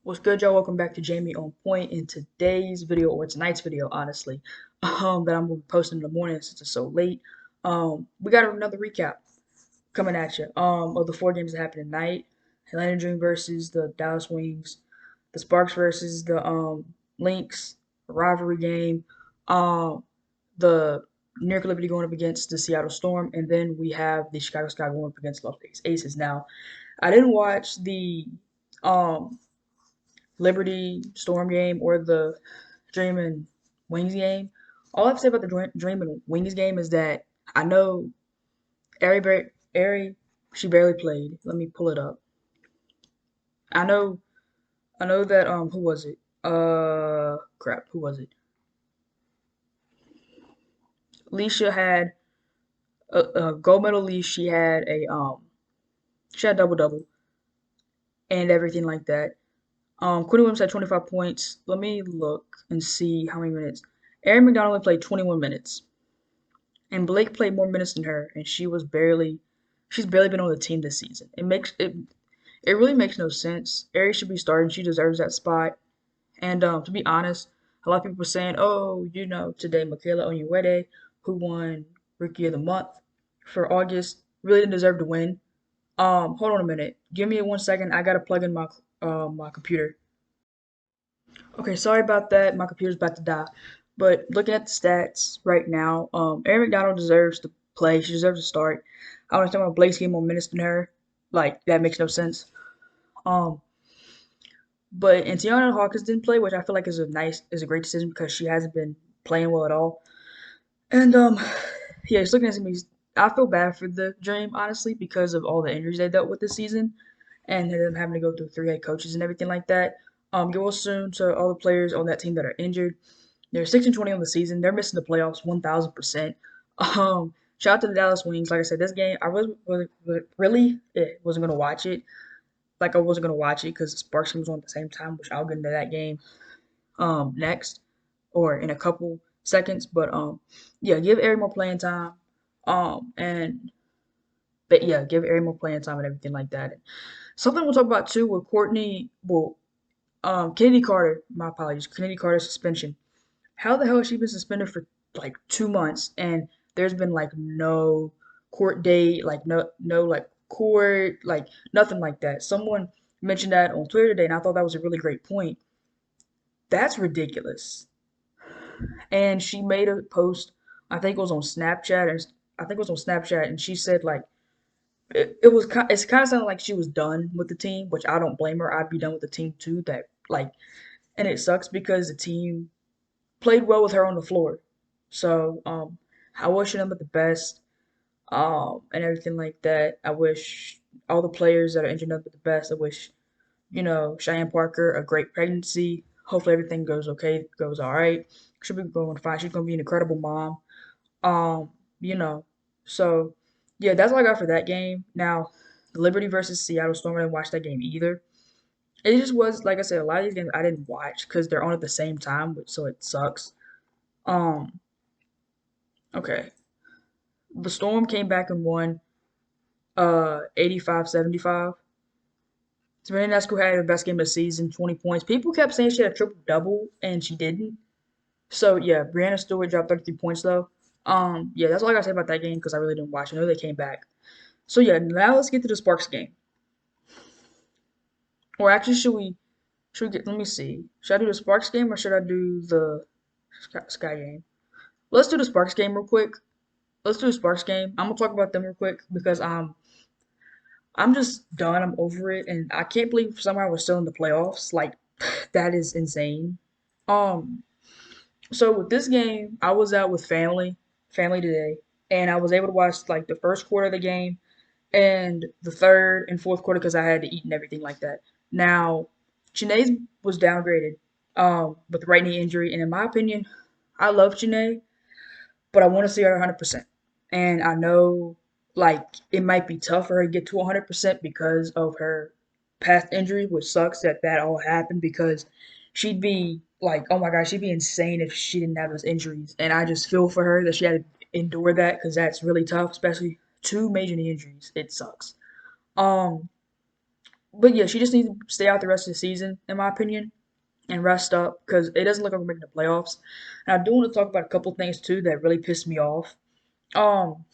What's good, y'all? Welcome back to Jamie on Point. In today's video, or tonight's video, honestly, that I'm gonna be posting in the morning since it's so late. We got another recap coming at you. Of the four games that happened tonight: Atlanta Dream versus the Dallas Wings, the Sparks versus the Lynx, a rivalry game. The New York Liberty going up against the Seattle Storm, and then we have the Chicago Sky going up against Las Vegas Aces. Now, I didn't watch the um Liberty Storm game or the Dream and Wings game. All I have to say about the Dream and Wings game is that I know Ari, she barely played. Let me pull it up. I know I know that who was it? Crap, who was it? Leisha had a gold medal. Leash. She had double double and everything like that. Quinn Williams had 25 points. Let me look and see how many minutes. Erin McDonald only played 21 minutes. And Blake played more minutes than her, and she's barely been on the team this season. It really makes no sense. Ari should be starting. She deserves that spot. And to be honest, a lot of people were saying, "Oh, today Michaela Onyenwere, who won Rookie of the Month for August, really didn't deserve to win." Hold on a minute. Give me 1 second. I gotta plug in my computer. Okay, sorry about that. My computer's about to die. But looking at the stats right now, Erin McDonald deserves to play. She deserves to start. I understand why Blake's getting more minutes than her. Like, that makes no sense. Um, but and Tiana Hawkins didn't play, which I feel like is a great decision because she hasn't been playing well at all. And yeah, just looking at me, I feel bad for the Dream honestly because of all the injuries they dealt with this season and them having to go through three head coaches and everything like that. Get well soon to all the players on that team that are injured. They're 6-20 on the season. They're missing the playoffs 1,000%. Shout out to the Dallas Wings. Like I said, this game I really wasn't gonna watch it. Like I wasn't gonna watch it because the Sparks game was on at the same time, which I'll get into that game next or in a couple seconds. But yeah, give Ari more playing time. And but yeah, give Ari more playing time and everything like that. Something we'll talk about too with Courtney. Well, Kennedy Carter. My apologies. Kennedy Carter suspension. How the hell has she been suspended for like 2 months and there's been like no court date, like no like court, like nothing like that. Someone mentioned that on Twitter today and I thought that was a really great point. That's ridiculous. And she made a post, I think it was on Snapchat, and I think it was on Snapchat, and she said like it's kind of sounded like she was done with the team, which I don't blame her. I'd be done with the team too. That like, and it sucks because the team played well with her on the floor. So I wish her nothing but the best and everything like that. I wish all the players that are injured nothing but the best. I wish Cheyenne Parker a great pregnancy. Hopefully everything goes okay, goes all right. She'll be going fine. She's gonna be an incredible mom. Um, you know, so yeah, that's all I got for that game. Now, Liberty versus Seattle Storm. I didn't watch that game either. It just was like I said, a lot of these games I didn't watch because they're on at the same time, so it sucks. Um, okay. The Storm came back and won 85-75. Sabrina Nesco had her best game of the season, 20 points. People kept saying she had a triple double and she didn't. So yeah, Brianna Stewart dropped 33 points though. Yeah, that's all I gotta say about that game because I really didn't watch. I know they came back. So yeah, now let's get to the Sparks game. Or actually, should we get? Let me see. Should I do the Sparks game or should I do the Sky game? Let's do the Sparks game real quick. Let's do the Sparks game. I'm gonna talk about them real quick because I'm just done. I'm over it, and I can't believe somehow we're still in the playoffs. Like that is insane. Um, so with this game, I was out with family today, and I was able to watch like the first quarter of the game and the third and fourth quarter because I had to eat and everything like that. Now, Janae's was downgraded with the right knee injury, and in my opinion, I love Janae, but I want to see her 100%. And I know like it might be tough for her to get to 100% because of her past injury, which sucks that that all happened because she'd be like, oh my gosh, she'd be insane if she didn't have those injuries. And I just feel for her that she had to endure that because that's really tough, especially two major knee injuries. It sucks. Um, But yeah, she just needs to stay out the rest of the season, in my opinion, and rest up because it doesn't look like we're making the playoffs. And I do want to talk about a couple things too that really pissed me off. Um,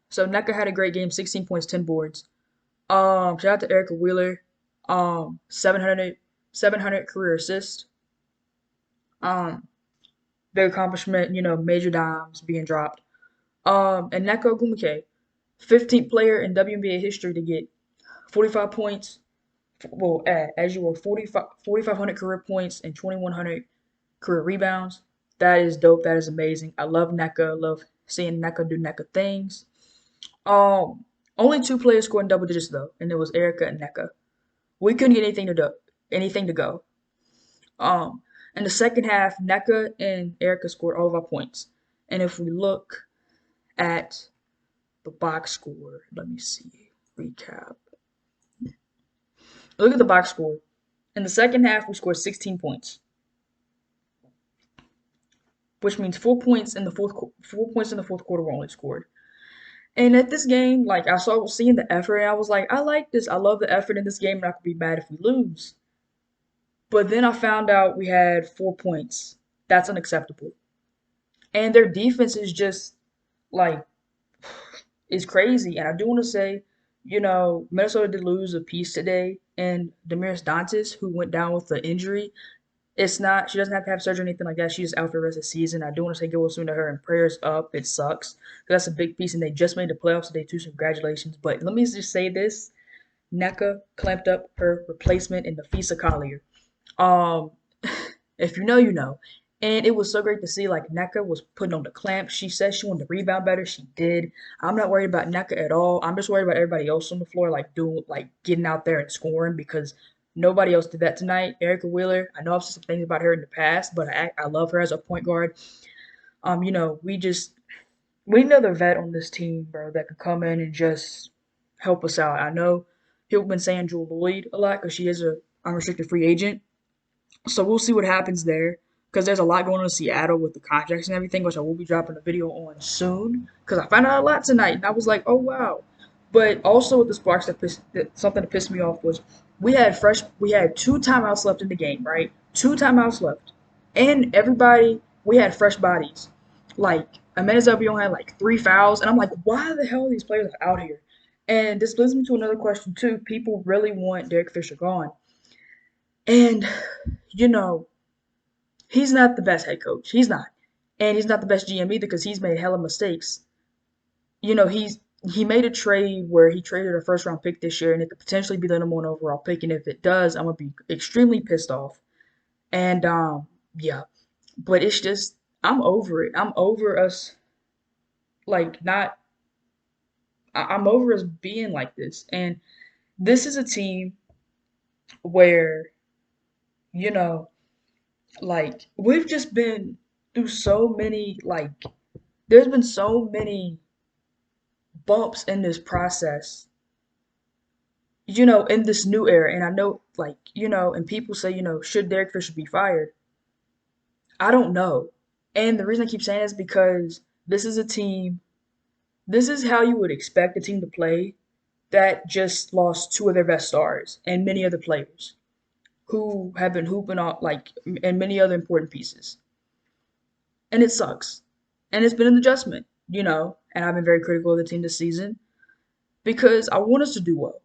so Nneka had a great game, 16 points, 10 boards. Shout out to Erica Wheeler, 700 career assist. Um, Big accomplishment, major dimes being dropped. And Neko Gumike, 15th player in WNBA history to get 45 points. Well, as you were 4,500 career points and 2,100 career rebounds. That is dope. That is amazing. I love NECA. I love seeing NECA do NECA things. Only two players scored in double digits though, and it was Erica and NECA. We couldn't get anything to go. Um, in the second half, NECA and Erica scored all of our points. And if we look at the box score, let me see. Recap. Look at the box score. In the second half, we scored 16 points, which means 4 points in the 4 points in the fourth quarter were only scored. And at this game, like I saw seeing the effort, and I was like, I like this. I love the effort in this game, and I could be mad if we lose. But then I found out we had 4 points. That's unacceptable. And their defense is just like is crazy. And I do want to say, Minnesota did lose a piece today, and Demiris Dantas, who went down with the injury. It's not. She doesn't have to have surgery or anything like that. She's just out for the rest of the season. I do want to say get well soon to her and prayers up. It sucks. That's a big piece, and they just made the playoffs today too. So congratulations. But let me just say this: NECA clamped up her replacement in Nafisa Collier. Um, if you know, you know. And it was so great to see like NECA was putting on the clamp. She said she wanted to rebound better. She did. I'm not worried about NECA at all. I'm just worried about everybody else on the floor, like getting out there and scoring because nobody else did that tonight. Erica Wheeler, I know I've said some things about her in the past, but I love her as a point guard. We need another vet on this team, bro, that could come in and just help us out. I know people have been saying Jewel Lloyd a lot because she is a unrestricted free agent. So we'll see what happens there because there's a lot going on in Seattle with the contracts and everything, which I will be dropping a video on soon because I found out a lot tonight and I was like, oh wow. But also with the Sparks, something that pissed me off was we had two timeouts left in the game, right? Two timeouts left, and we had fresh bodies. Like Amanda Zelbion had like 3 fouls, and I'm like, why the hell are these players out here? And this leads me to another question too. People really want Derek Fisher gone, and you know he's not the best head coach. He's not. And he's not the best GM either because he's made hella mistakes. He made a trade where he traded a first round pick this year and it could potentially be the number one overall pick. And if it does, I'm gonna be extremely pissed off. And yeah. But it's just I'm over it. I'm over us like not I'm over us being like this. And this is a team where, you know, like we've just been through so many there's been so many bumps in this process, in this new era. And I know, and people say, should Derek Fisher be fired? I don't know. And the reason I keep saying is because this is a team, this is how you would expect a team to play that just lost two of their best stars and many other players who have been hooping on, and many other important pieces. And it sucks. And it's been an adjustment, and I've been very critical of the team this season because I want us to do well.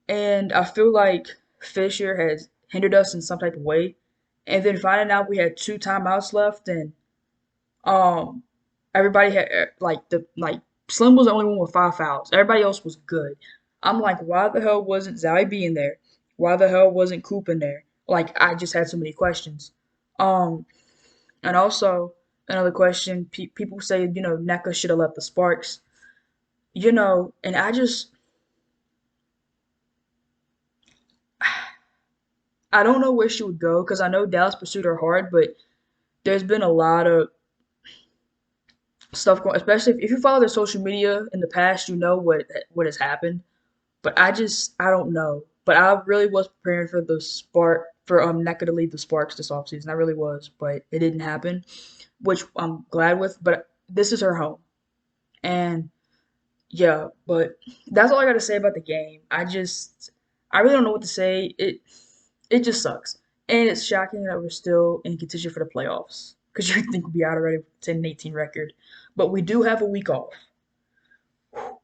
And I feel like Fisher has hindered us in some type of way. And then finding out we had two timeouts left, and um, everybody had Slim was the only one with 5 fouls. Everybody else was good. I'm like, why the hell wasn't Zowie B in there? Why the hell wasn't Coop in there? Like, I just had so many questions. Um, and also another question: people say NECA should have left the Sparks. And I don't know where she would go because I know Dallas pursued her hard, but there's been a lot of stuff going, especially if you follow their social media in the past, you know what has happened. But I don't know. But I really was preparing for the spark for NECA to leave the Sparks this offseason. I really was, but it didn't happen, which I'm glad with. But this is her home, and yeah. But that's all I got to say about the game. I really don't know what to say. It just sucks, and it's shocking that we're still in contention for the playoffs because you think we'd be out already with 10-18 record, but we do have a week off.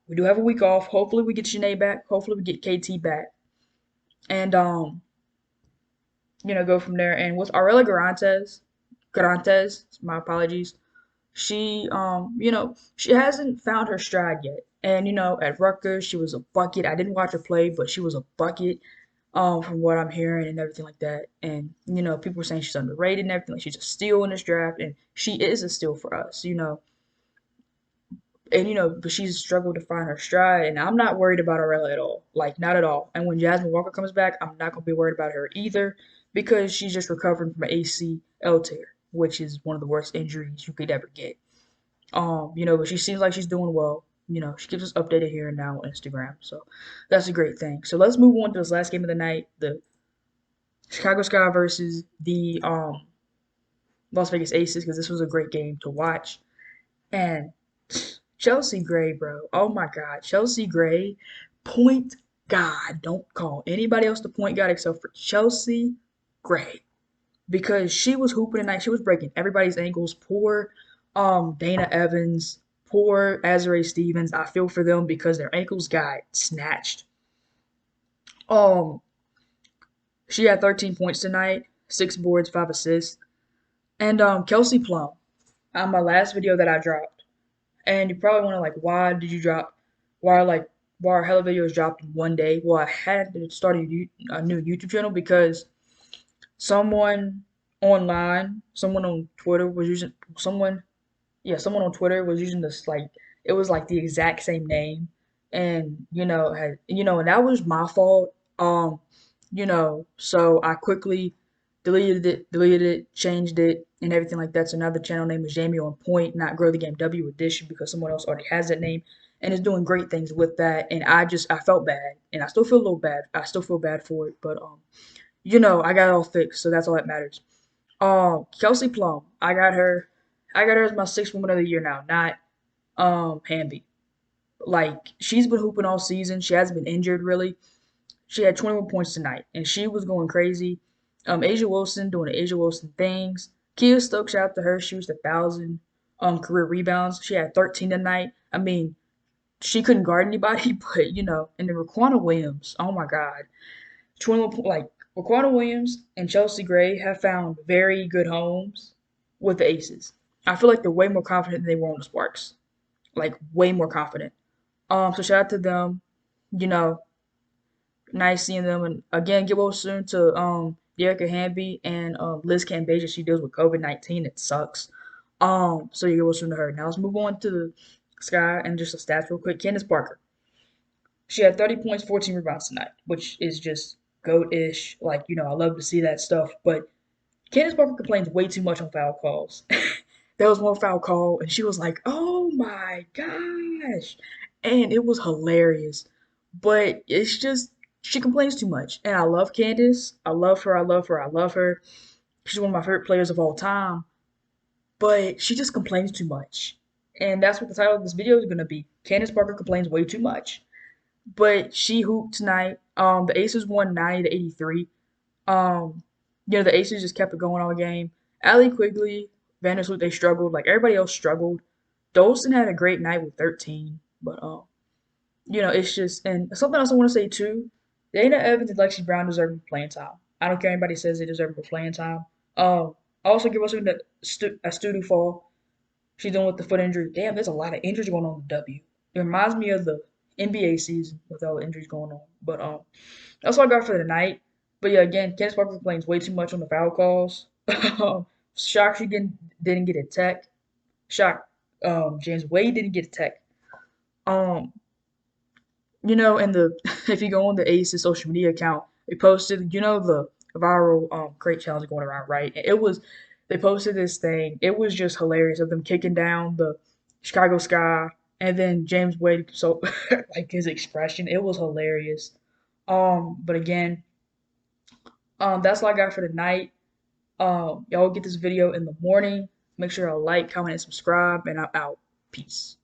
We do have a week off. Hopefully, we get Shanae back. Hopefully, we get KT back, and go from there. And with Aurelia Garantes, my apologies. She hasn't found her stride yet. And at Rutgers, she was a bucket. I didn't watch her play, but she was a bucket. From what I'm hearing and everything like that. And people were saying she's underrated and everything. Like she's a steal in this draft, and she is a steal for us. And but she's struggled to find her stride, and I'm not worried about Aurelia at all. Like not at all. And when Jasmine Walker comes back, I'm not gonna be worried about her either because she's just recovering from an ACL tear, which is one of the worst injuries you could ever get. But she seems like she's doing well. She keeps us updated here and now on Instagram, so that's a great thing. So let's move on to this last game of the night, the Chicago Sky versus the Las Vegas Aces, because this was a great game to watch. And Chelsea Gray, bro. Oh my God. Chelsea Gray, point God. Don't call anybody else the point God except for Chelsea Gray. Because she was hooping tonight. She was breaking everybody's ankles. Poor Dana Evans. Poor Azare Stevens. I feel for them because their ankles got snatched. Um, she had 13 points tonight, 6 boards, 5 assists. And Kelsey Plum on my last video that I dropped. And you probably wonder like why did you drop why are hella videos dropped in one day? Well, I had to start a new YouTube channel because someone someone on Twitter was using someone on Twitter was using this like it was like the exact same name, and and that was my fault. So I quickly deleted it, changed it, and everything like that. So now the channel name is Jamie on Point, not Grow the Game W Edition, because someone else already has that name and is doing great things with that. And I felt bad, and I still feel a little bad. I still feel bad for it, but I got it all fixed, so that's all that matters. Kelsey Plum, I got her as my sixth woman of the year now, not Hamby. Like she's been hooping all season. She hasn't been injured really. She had 21 points tonight, and she was going crazy. Asia Wilson doing the Asia Wilson things. Kia Stokes, shout out to her. She was 1,000 career rebounds. She had 13 tonight. I mean, she couldn't guard anybody, but and then Raquana Williams. Oh my God, 21 like Raquana Williams and Chelsea Gray have found very good homes with the Aces. I feel like they're way more confident than they were on the Sparks. Like way more confident. So shout out to them. You know, nice seeing them, and again, get well soon to Dearica Hamby and Liz Cambasia. She deals with COVID-19. It sucks. So you get well soon to her. Now let's move on to the Sky and just the stats real quick. Candace Parker. She had 30 points, 14 rebounds tonight, which is just goat-ish. Like, I love to see that stuff. But Candace Parker complains way too much on foul calls. There was one foul call, and she was like, "Oh my gosh," and it was hilarious. But it's just she complains too much, and I love Candace. I love her. I love her. I love her. She's one of my favorite players of all time. But she just complains too much, and that's what the title of this video is gonna be. Candace Parker complains way too much. But she hooped tonight. The Aces won 90-83. The Aces just kept it going all game. Allie Quigley, Vandersloot, they struggled. Like everybody else struggled. Dolson had a great night with 13. But it's just and something else I want to say too. Dana Evans and Lexi Brown deserve more playing time. I don't care if anybody says they deserve more playing time. Also give us a Studu Fall. She's dealing with the foot injury. Damn, there's a lot of injuries going on with W. It reminds me of the NBA season with all the injuries going on. But that's all I got for the night. But yeah, again, Candace Parker complains way too much on the foul calls. Shocked she didn't get a tech. Shocked James Wade didn't get a tech. Um, and the if you go on the Aces social media account, they posted, the viral crate challenge going around, right? It was they posted this thing. It was just hilarious of them kicking down the Chicago Sky and then James Wade so like his expression. It was hilarious. But again, that's all I got for tonight. Y'all get this video in the morning. Make sure y'all like, comment, and subscribe, and I'm out. Peace.